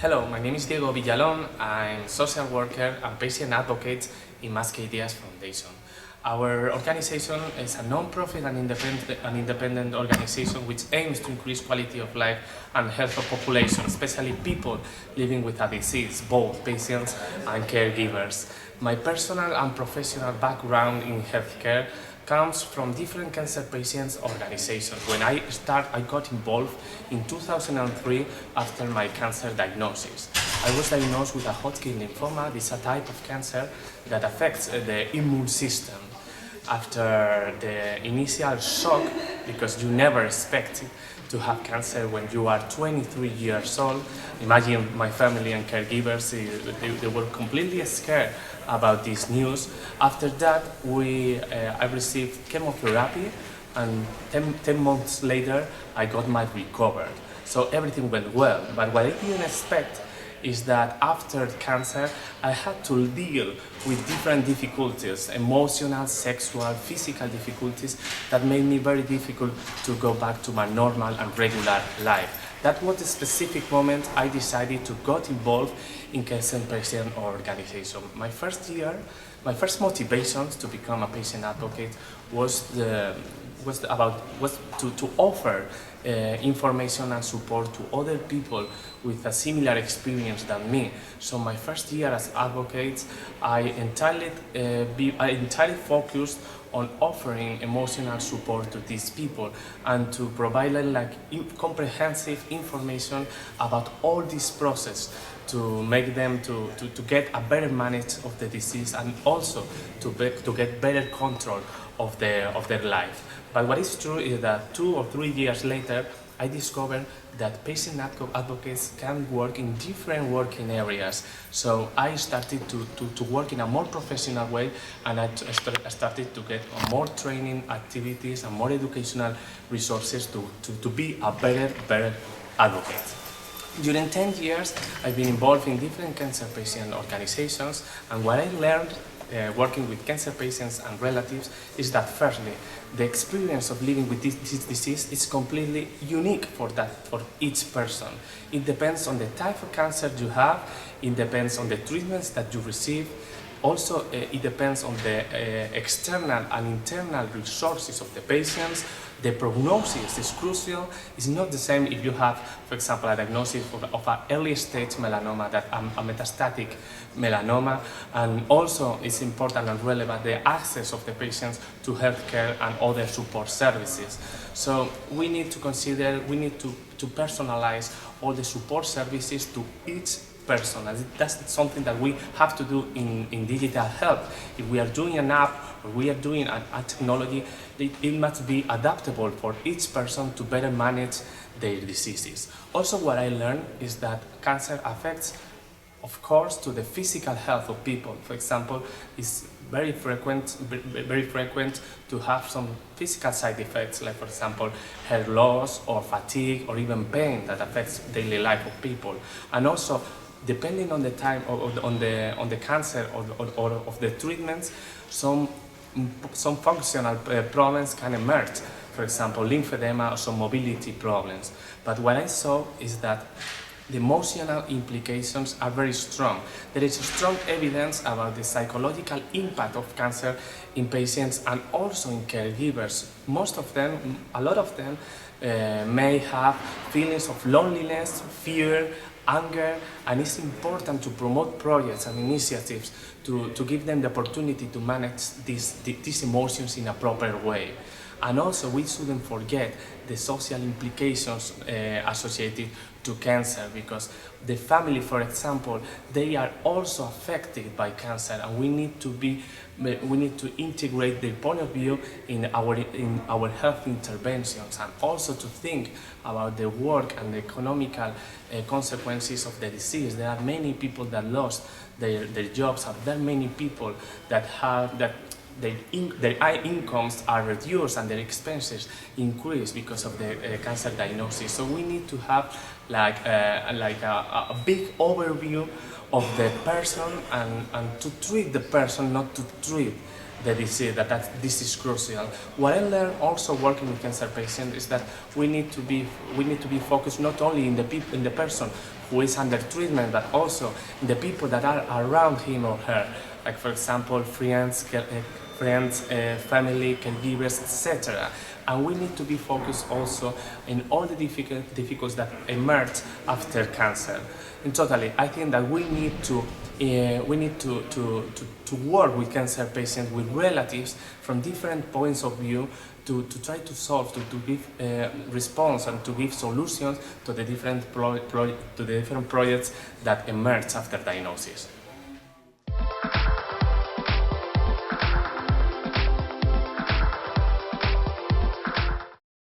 Hello, my name is Diego Villalón. I'm social worker and patient advocate in Masque Ideas Foundation. Our organization is a non-profit and independent organization which aims to increase quality of life and health of population, especially people living with a disease, both patients and caregivers. My personal and professional background in healthcare comes from different cancer patients organizations. When I got involved in 2003 after my cancer diagnosis. I was diagnosed with a Hodgkin lymphoma. This is a type of cancer that affects the immune system. After the initial shock, because you never expect to have cancer when you are 23 years old. Imagine my family and caregivers, they were completely scared about this news. After that, I received chemotherapy, and 10 months later, I got my recovered. So everything went well, but what I didn't expect is that after cancer, I had to deal with different difficulties, emotional, sexual, physical difficulties that made me very difficult to go back to my normal and regular life. That was the specific moment I decided to get involved in cancer patient organization. My first motivation to become a patient advocate was to offer information and support to other people with a similar experience than me. So my first year as advocate, I entirely focused on offering emotional support to these people and to provide comprehensive information about all this process to make them to get a better manage of the disease and also to get better control of their life. But what is true is that 2 or 3 years later, I discovered that patient advocates can work in different working areas. So I started to work in a more professional way, and I started to get more training activities and more educational resources to be a better advocate. During 10 years, I've been involved in different cancer patient organizations, and what I learned working with cancer patients and relatives is that firstly, the experience of living with this disease is completely unique for each person. It depends on the type of cancer you have, it depends on the treatments that you receive. Also, it depends on the external and internal resources of the patients. The prognosis is crucial. It's not the same if you have, for example, a diagnosis of an early stage melanoma, that a metastatic melanoma. And also, it's important and relevant the access of the patients to healthcare and other support services. So we need to personalize all the support services to each person. And that's something that we have to do in digital health. If we are doing an app or we are doing a technology, it must be adaptable for each person to better manage their diseases. Also, what I learned is that cancer affects, of course, to the physical health of people. For example, it's very frequent to have some physical side effects, like for example, hair loss or fatigue or even pain that affects daily life of people. And also, depending on the time on the cancer or of the treatments, some functional problems can emerge. For example, lymphedema or some mobility problems. But what I saw is that the emotional implications are very strong. There is strong evidence about the psychological impact of cancer in patients and also in caregivers. A lot of them may have feelings of loneliness, fear, anger, and it's important to promote projects and initiatives to give them the opportunity to manage these emotions in a proper way. And also, we shouldn't forget the social implications associated to cancer, because the family, for example, they are also affected by cancer, and we need to integrate their point of view in our health interventions, and also to think about the work and the economical consequences of the disease. There are many people that lost their jobs, and there are many people that their incomes are reduced and their expenses increase because of the cancer diagnosis. So we need to have a big overview of the person and to treat the person, not to treat the disease. This is crucial. What I learned also working with cancer patients is that we need to be focused not only in the person who is under treatment, but also the people that are around him or her, like for example, friends, family, caregivers, etc. And we need to be focused also in all the difficulties that emerge after cancer. And totally, I think that we need to work with cancer patients, with relatives from different points of view to try to solve, to give response and to give solutions to the different projects that emerge after diagnosis.